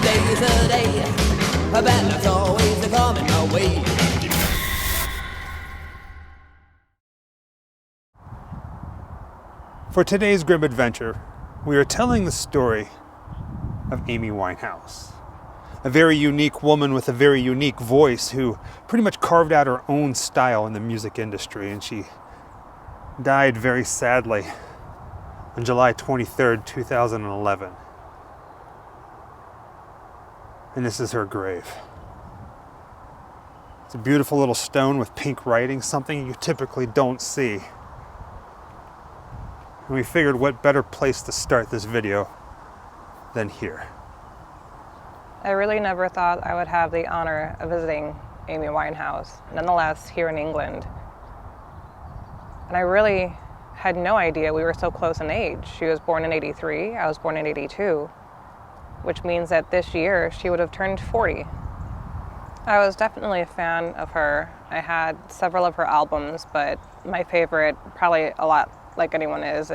day's a day, a bad luck's always a coming my way. For today's Grimm adventure, we are telling the story of Amy Winehouse, a very unique woman with a very unique voice who pretty much carved out her own style in the music industry, and she died very sadly on July 23rd, 2011. And this is her grave. It's a beautiful little stone with pink writing, something you typically don't see. And we figured what better place to start this video than here. I really never thought I would have the honor of visiting Amy Winehouse, nonetheless here in England. And I really had no idea we were so close in age. She was born in '83, I was born in '82, which means that this year she would have turned 40. I was definitely a fan of her. I had several of her albums, but my favorite, probably a lot like anyone is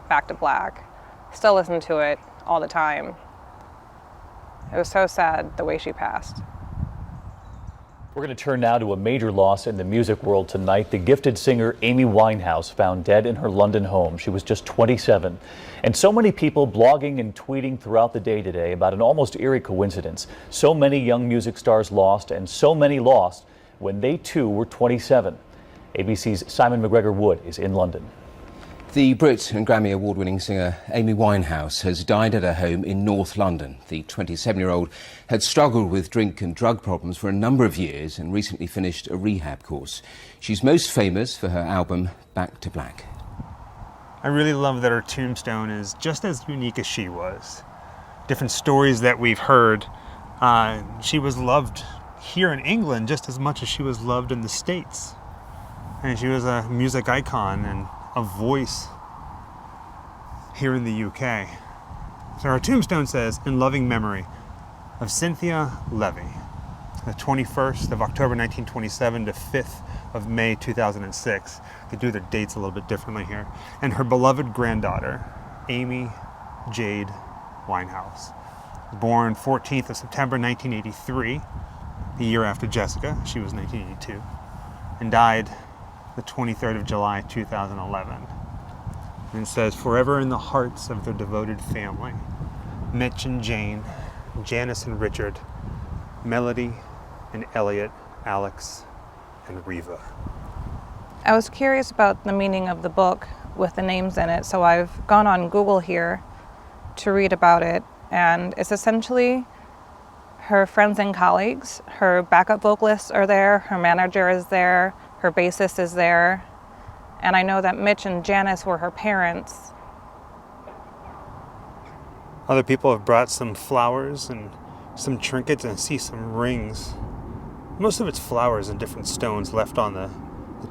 Back to Black. Still listen to it all the time. It was so sad the way she passed. We're going to turn now to a major loss in the music world tonight. The gifted singer Amy Winehouse found dead in her London home. She was just 27. And so many people blogging and tweeting throughout the day today about an almost eerie coincidence. So many young music stars lost, and so many lost when they too were 27. ABC's Simon McGregor Wood is in London. The Brit and Grammy award-winning singer Amy Winehouse has died at her home in North London. The 27-year-old had struggled with drink and drug problems for a number of years and recently finished a rehab course. She's most famous for her album Back to Black. I really love that her tombstone is just as unique as she was. Different stories that we've heard. She was loved here in England just as much as she was loved in the States. And she was a music icon and a voice here in the UK. So our tombstone says, in loving memory of Cynthia Levy, the 21st of October 1927 to 5th of May 2006. They do their dates a little bit differently here. And her beloved granddaughter, Amy Jade Winehouse. Born 14th of September 1983, the year after Jessica, she was 1982, and died the 23rd of July 2011. And it says, forever in the hearts of their devoted family, Mitch and Jane, Janice and Richard, Melody and Elliot, Alex and Reva. I was curious about the meaning of the book with the names in it, so I've gone on Google here to read about it, and it's essentially her friends and colleagues. Her backup vocalists are there, her manager is there, her bassist is there, and I know that Mitch and Janice were her parents. Other people have brought some flowers and some trinkets, and I see some rings. Most of it's flowers and different stones left on the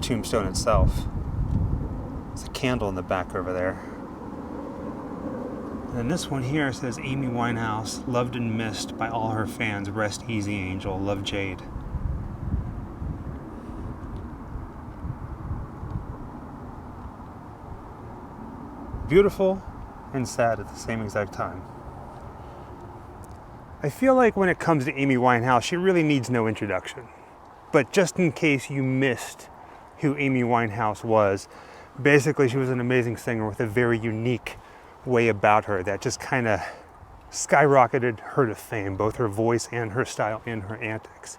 tombstone itself. There's a candle in the back over there. And this one here says, Amy Winehouse, loved and missed by all her fans. Rest easy, Angel. Love, Jade. Beautiful and sad at the same exact time. I feel like when it comes to Amy Winehouse, she really needs no introduction. But just in case you missed who Amy Winehouse was, basically she was an amazing singer with a very unique way about her that just kind of skyrocketed her to fame, both her voice and her style and her antics.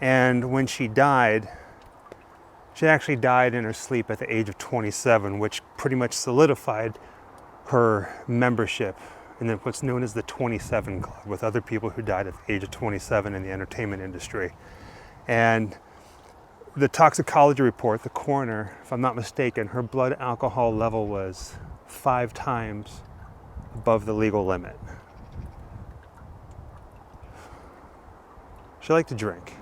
And when she died, she actually died in her sleep at the age of 27, which pretty much solidified her membership in what's known as the 27 Club, with other people who died at the age of 27 in the entertainment industry. And the toxicology report, the coroner, if I'm not mistaken, her blood alcohol level was 5 times above the legal limit. She liked to drink.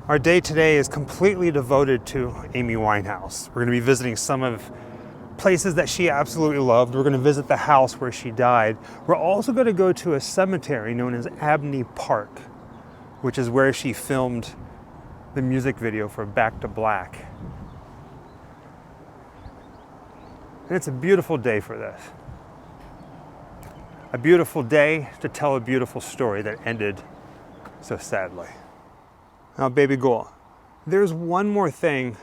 Our day today is completely devoted to Amy Winehouse. We're going to be visiting some of places that she absolutely loved. We're going to visit the house where she died. We're also going to go to a cemetery known as Abney Park, which is where she filmed the music video for Back to Black. And it's a beautiful day for this. A beautiful day to tell a beautiful story that ended so sadly. Now, baby girl, there's one more thing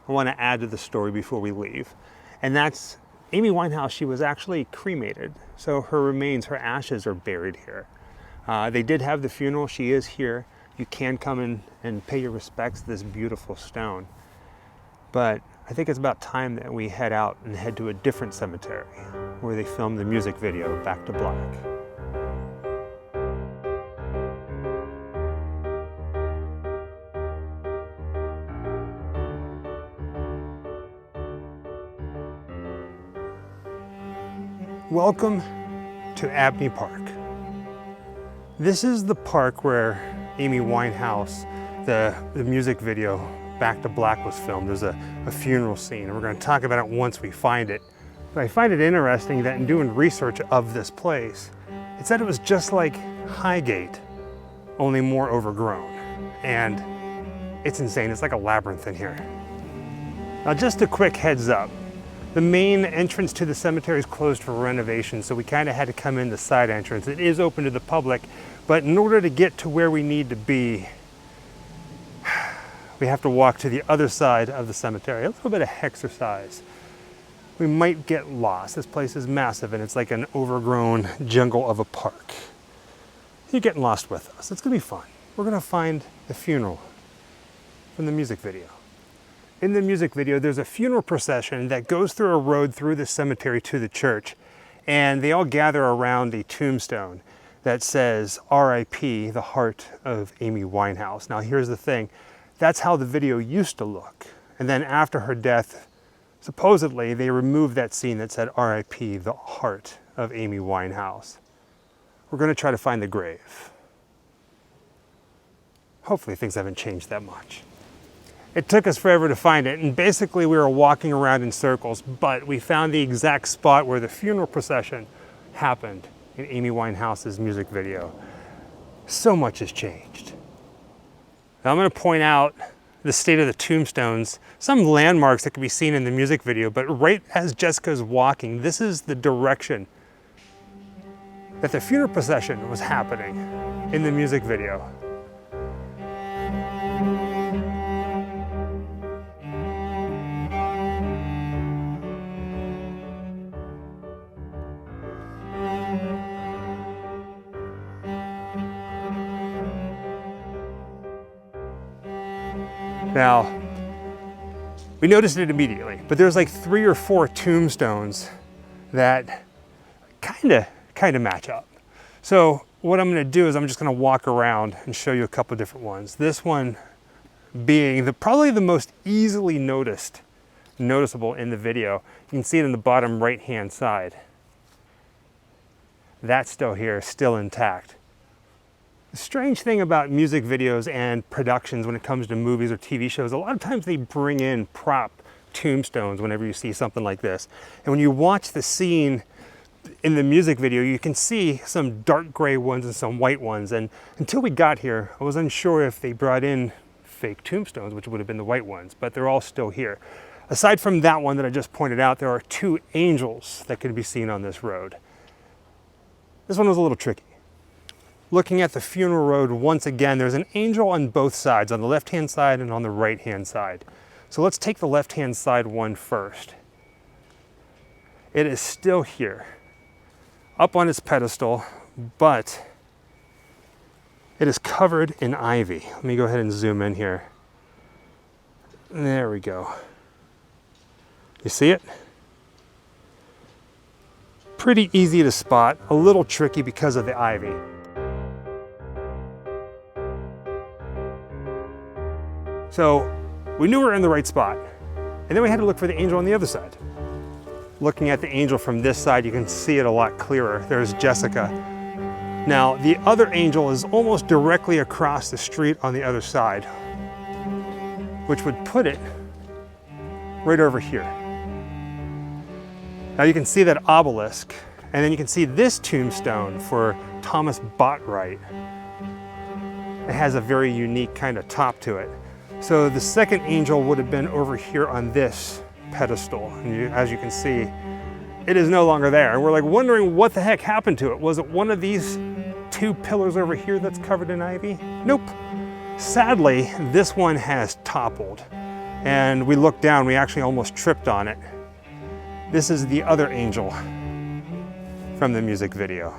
I want to add to the story before we leave, and that's Amy Winehouse. She was actually cremated, so her remains, her ashes are buried here. They did have the funeral. She is here. You can come in and pay your respects to this beautiful stone. But I think it's about time that we head out and head to a different cemetery where they filmed the music video, Back to Black. Welcome to Abney Park. This is the park where Amy Winehouse, the music video Back to Black was filmed. There's a funeral scene, and we're going to talk about it once we find it. But I find it interesting that in doing research of this place, it said it was just like Highgate, only more overgrown. And it's insane. It's like a labyrinth in here. Now, just a quick heads up. The main entrance to the cemetery is closed for renovation, so we kind of had to come in the side entrance. It is open to the public, but in order to get to where we need to be, we have to walk to the other side of the cemetery. A little bit of exercise. We might get lost. This place is massive, and it's like an overgrown jungle of a park. You're getting lost with us. It's gonna be fun. We're gonna find the funeral from the music video. In the music video, there's a funeral procession that goes through a road through the cemetery to the church, and they all gather around a tombstone that says, R.I.P., the heart of Amy Winehouse. Now, here's the thing. That's how the video used to look. And then after her death, supposedly, they removed that scene that said, R.I.P., the heart of Amy Winehouse. We're gonna try to find the grave. Hopefully things haven't changed that much. It took us forever to find it, and basically we were walking around in circles, but we found the exact spot where the funeral procession happened in Amy Winehouse's music video. So much has changed. Now I'm going to point out the state of the tombstones, some landmarks that can be seen in the music video, but right as Jessica's walking, this is the direction that the funeral procession was happening in the music video. Now, we noticed it immediately, but there's like 3 or 4 tombstones that kind of match up. So what I'm going to do is I'm just going to walk around and show you a couple different ones. This one being probably the most easily noticeable in the video. You can see it in the bottom right-hand side. That's still here, still intact. The strange thing about music videos and productions when it comes to movies or TV shows, a lot of times they bring in prop tombstones whenever you see something like this. And when you watch the scene in the music video, you can see some dark gray ones and some white ones. And until we got here, I was unsure if they brought in fake tombstones, which would have been the white ones, but they're all still here. Aside from that one that I just pointed out, there are 2 angels that can be seen on this road. This one was a little tricky. Looking at the funeral road once again, there's an angel on both sides, on the left-hand side and on the right-hand side. So let's take the left-hand side one first. It is still here, up on its pedestal, but it is covered in ivy. Let me go ahead and zoom in here. There we go. You see it? Pretty easy to spot, a little tricky because of the ivy. So we knew we were in the right spot, and then we had to look for the angel on the other side. Looking at the angel from this side, you can see it a lot clearer. There's Jessica. Now, the other angel is almost directly across the street on the other side, which would put it right over here. Now you can see that obelisk, and then you can see this tombstone for Thomas Botwright. It has a very unique kind of top to it. So the second angel would have been over here on this pedestal. And as you can see, it is no longer there. And we're like wondering what the heck happened to it. Was it one of these two pillars over here that's covered in ivy? Nope. Sadly, this one has toppled. And we looked down, we actually almost tripped on it. This is the other angel from the music video.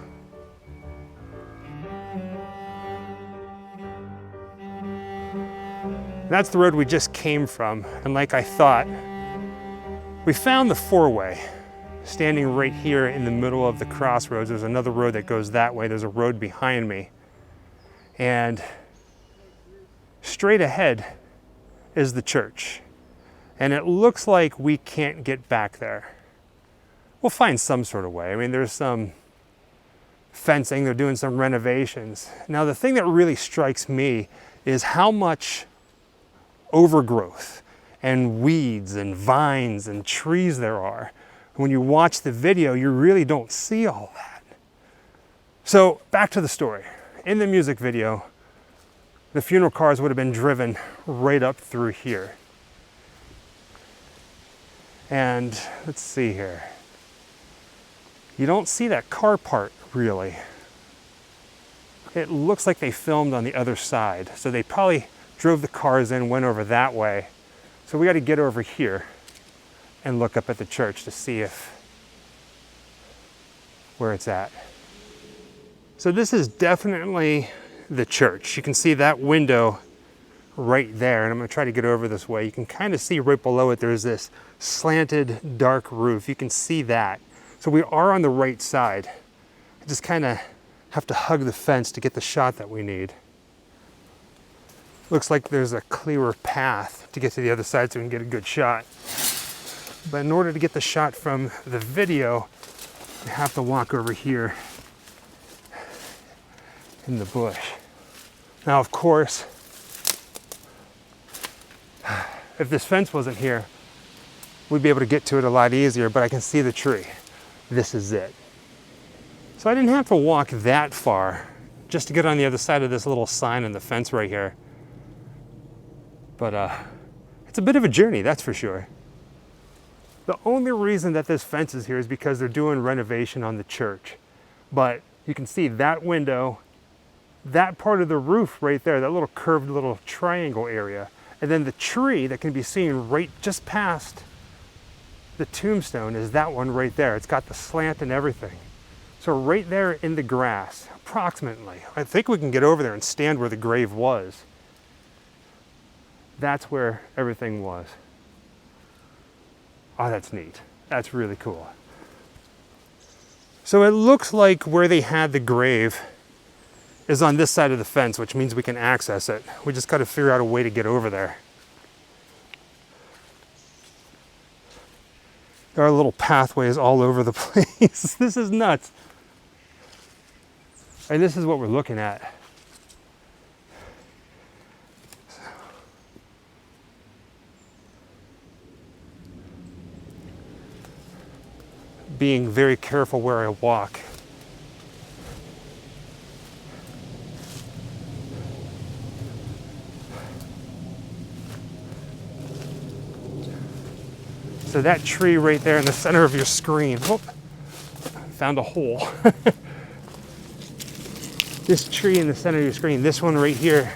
That's the road we just came from, and like I thought, we found the four-way standing right here in the middle of the crossroads. There's another road that goes that way. There's a road behind me. And straight ahead is the church. And it looks like we can't get back there. We'll find some sort of way. I mean, there's some fencing, they're doing some renovations. Now, the thing that really strikes me is how much overgrowth and weeds and vines and trees there are. When you watch the video, you really don't see all that. So back to the story. In the music video, the funeral cars would have been driven right up through here. And let's see here. You don't see that car part really. It looks like they filmed on the other side. So they probably drove the cars in, went over that way. So we got to get over here and look up at the church to see where it's at. So this is definitely the church. You can see that window right there, and I'm going to try to get over this way. You can kind of see right below it, there's this slanted dark roof. You can see that. So we are on the right side. I just kind of have to hug the fence to get the shot that we need. Looks like there's a clearer path to get to the other side so we can get a good shot. But in order to get the shot from the video, you have to walk over here in the bush. Now, of course, if this fence wasn't here, we'd be able to get to it a lot easier, but I can see the tree. This is it. So I didn't have to walk that far just to get on the other side of this little sign in the fence right here. But it's a bit of a journey, that's for sure. The only reason that this fence is here is because they're doing renovation on the church. But you can see that window, that part of the roof right there, that little curved little triangle area, and then the tree that can be seen right just past the tombstone is that one right there. It's got the slant and everything. So right there in the grass, approximately, I think we can get over there and stand where the grave was. That's where everything was. Oh, that's neat. That's really cool. So it looks like where they had the grave is on this side of the fence, which means we can access it. We just got to figure out a way to get over there. There are little pathways all over the place. This is nuts. And this is what we're looking at. Being very careful where I walk. So that tree right there in the center of your screen, whoop, found a hole. This tree in the center of your screen, this one right here,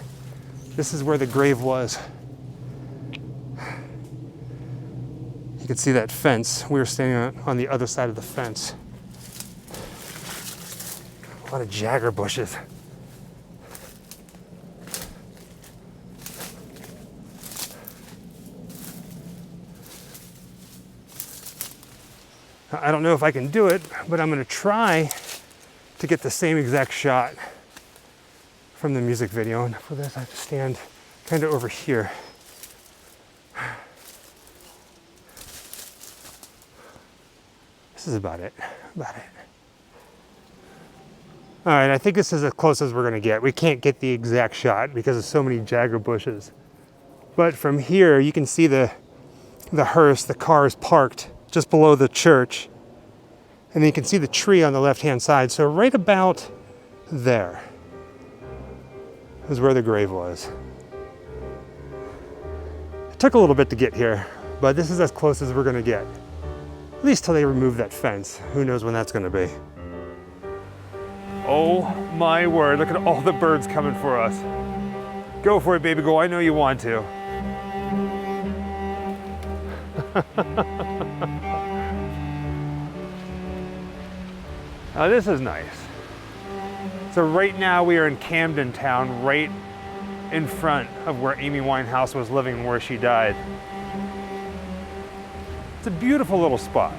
this is where the grave was. You can see that fence. We were standing on the other side of the fence. A lot of jagger bushes. I don't know if I can do it, but I'm going to try to get the same exact shot from the music video. And for this, I have to stand kind of over here. This is about it. All right, I think this is as close as we're going to get. We can't get the exact shot because of so many jagger bushes. But from here, you can see the hearse, the cars parked just below the church. And then you can see the tree on the left-hand side. So right about there is where the grave was. It took a little bit to get here, but this is as close as we're going to get. At least till they remove that fence. Who knows when that's gonna be. Oh my word, look at all the birds coming for us. Go for it, baby, go, I know you want to. Now this is nice. So right now we are in Camden town, right in front of where Amy Winehouse was living and where she died. It's a beautiful little spot.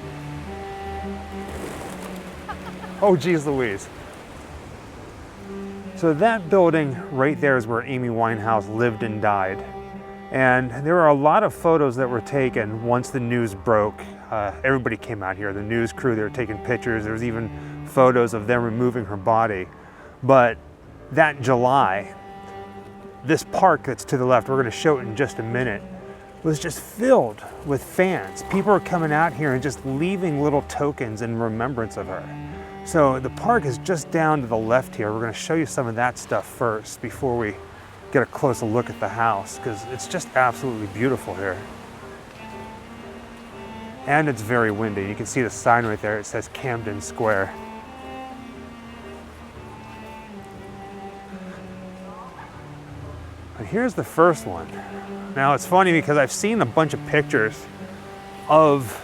Oh geez Louise. So that building right there is where Amy Winehouse lived and died. And there are a lot of photos that were taken once the news broke. Everybody came out here, the news crew, they were taking pictures. There was even photos of them removing her body. But that July, this park that's to the left, we're gonna show it in just a minute, was just filled with fans. People are coming out here and just leaving little tokens in remembrance of her. So the park is just down to the left here. We're gonna show you some of that stuff first before we get a closer look at the house, because it's just absolutely beautiful here. And it's very windy. You can see the sign right there. It says Camden Square. And here's the first one. Now it's funny because I've seen a bunch of pictures of,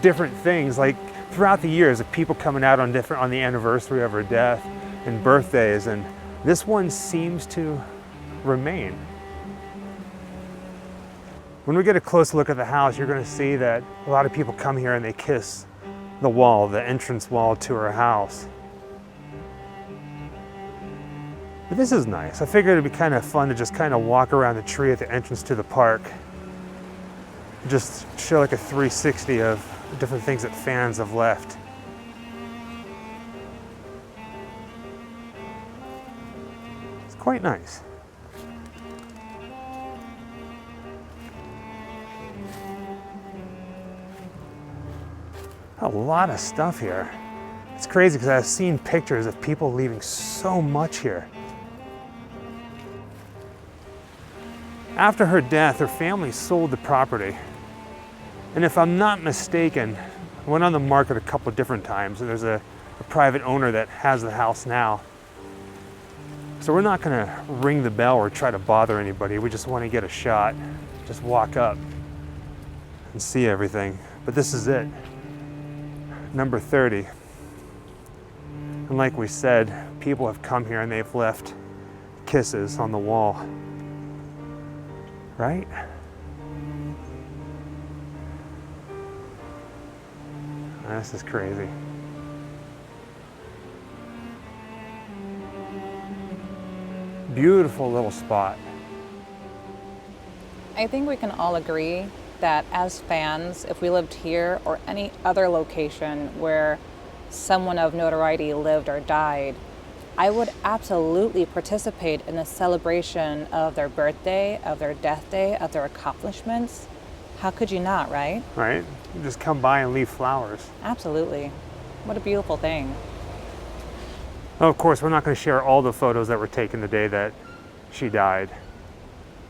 different things like throughout the years of people coming out on the anniversary of her death and birthdays, and this one seems to remain. When we get a close look at the house, you're going to see that a lot of people come here and they kiss the wall, the entrance wall to her house. But this is nice. I figured it'd be kind of fun to just kind of walk around the tree at the entrance to the park. Just show like a 360 of different things that fans have left. It's quite nice. A lot of stuff here. It's crazy because I've seen pictures of people leaving so much here. After her death, her family sold the property. And if I'm not mistaken, it went on the market a couple different times, and there's a private owner that has the house now. So we're not gonna ring the bell or try to bother anybody. We just want to get a shot, just walk up and see everything. But this is it, number 30. And like we said, people have come here and they've left kisses on the wall. Right? This is crazy. Beautiful little spot. I think we can all agree that as fans, if we lived here or any other location where someone of notoriety lived or died, I would absolutely participate in a celebration of their birthday, of their death day, of their accomplishments. How could you not, right? Right? You just come by and leave flowers. Absolutely. What a beautiful thing. Well, of course, we're not going to share all the photos that were taken the day that she died.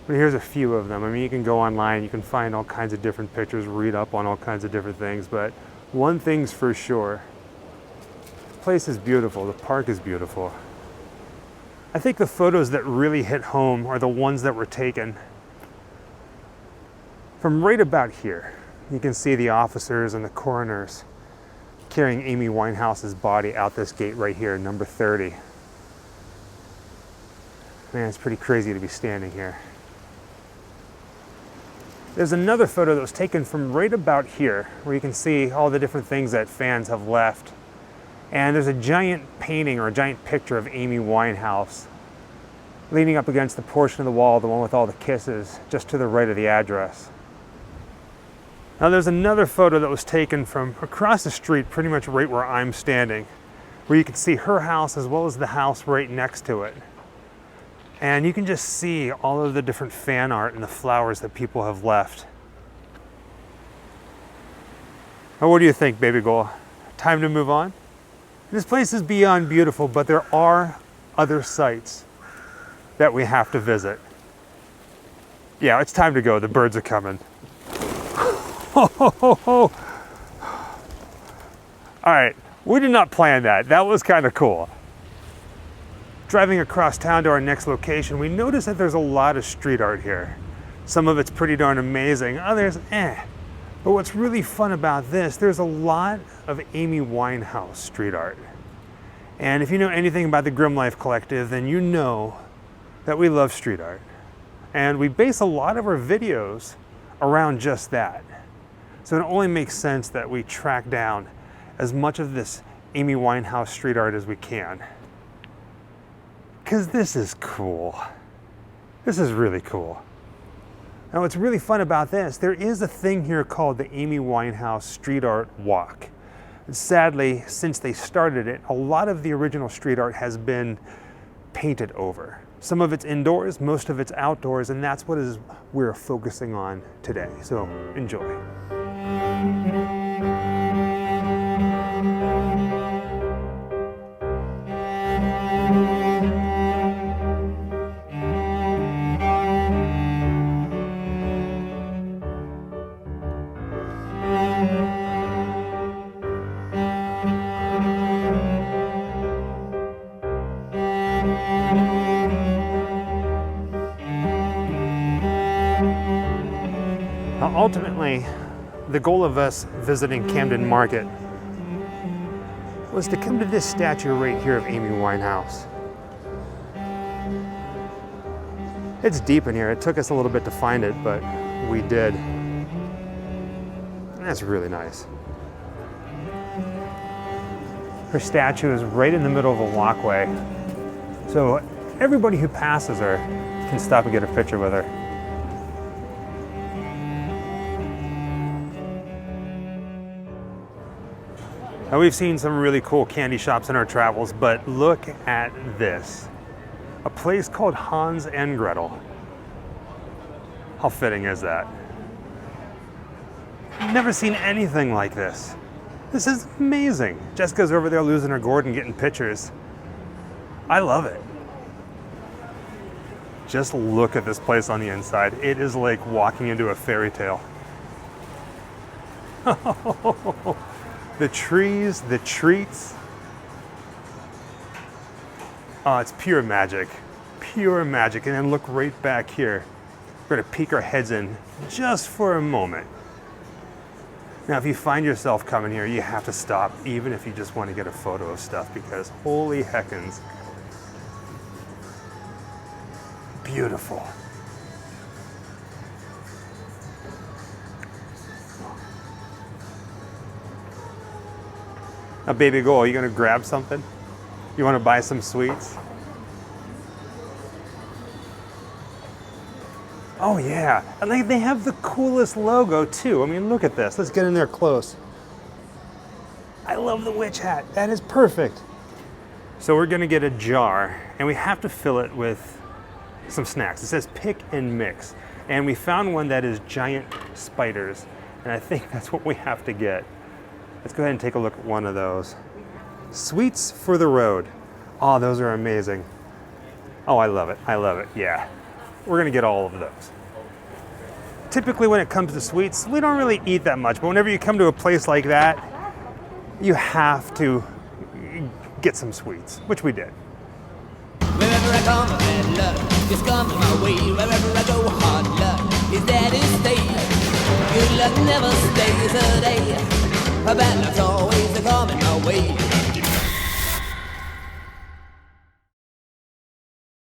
But here's a few of them. I mean, you can go online, you can find all kinds of different pictures, read up on all kinds of different things, but one thing's for sure. The place is beautiful, the park is beautiful. I think the photos that really hit home are the ones that were taken from right about here. You can see the officers and the coroners carrying Amy Winehouse's body out this gate right here, number 30. Man, it's pretty crazy to be standing here. There's another photo that was taken from right about here, where you can see all the different things that fans have left. And there's a giant painting or a giant picture of Amy Winehouse leaning up against the portion of the wall, the one with all the kisses, just to the right of the address. Now there's another photo that was taken from across the street, pretty much right where I'm standing, where you can see her house as well as the house right next to it. And you can just see all of the different fan art and the flowers that people have left. Now what do you think, baby girl? Time to move on? This place is beyond beautiful, but there are other sites that we have to visit. Yeah, it's time to go. The birds are coming. All right, we did not plan that. That was kind of cool. Driving across town to our next location, we noticed that there's a lot of street art here. Some of it's pretty darn amazing, others, eh. But what's really fun about this, there's a lot of Amy Winehouse street art. And if you know anything about the Grimm Life Collective, then you know that we love street art. And we base a lot of our videos around just that. So it only makes sense that we track down as much of this Amy Winehouse street art as we can. Because this is cool. This is really cool. Now what's really fun about this, there is a thing here called the Amy Winehouse Street Art Walk. And sadly, since they started it, a lot of the original street art has been painted over. Some of it's indoors, most of it's outdoors, and that's what we're focusing on today. So enjoy. Now, ultimately, the goal of us visiting Camden Market was to come to this statue right here of Amy Winehouse. It's deep in here. It took us a little bit to find it, but we did. And that's really nice. Her statue is right in the middle of a walkway, so everybody who passes her can stop and get a picture with her. Now, we've seen some really cool candy shops in our travels, but look at this. A place called Hans and Gretel. How fitting is that? I've never seen anything like this. This is amazing. Jessica's over there losing her gourd and getting pictures. I love it. Just look at this place on the inside. It is like walking into a fairy tale. The trees, the treats. Oh, it's pure magic. Pure magic. And then look right back here. We're gonna peek our heads in just for a moment. Now, if you find yourself coming here, you have to stop, even if you just want to get a photo of stuff, because holy heckins. Beautiful. Now, baby girl, are you gonna grab something? You wanna buy some sweets? Oh yeah, and they have the coolest logo too. I mean, look at this. Let's get in there close. I love the witch hat. That is perfect. So we're gonna get a jar, and we have to fill it with some snacks. It says pick and mix. And we found one that is giant spiders, and I think that's what we have to get. Let's go ahead and take a look at one of those. Sweets for the road. Oh, those are amazing. Oh, I love it. I love it. Yeah. We're gonna get all of those. Typically when it comes to sweets, we don't really eat that much, but whenever you come to a place like that, you have to get some sweets, which we did. Wherever I come, bad luck is coming my way. Wherever I go, hard luck is there to stay. Good luck never stays a day. Bad luck's always coming my way.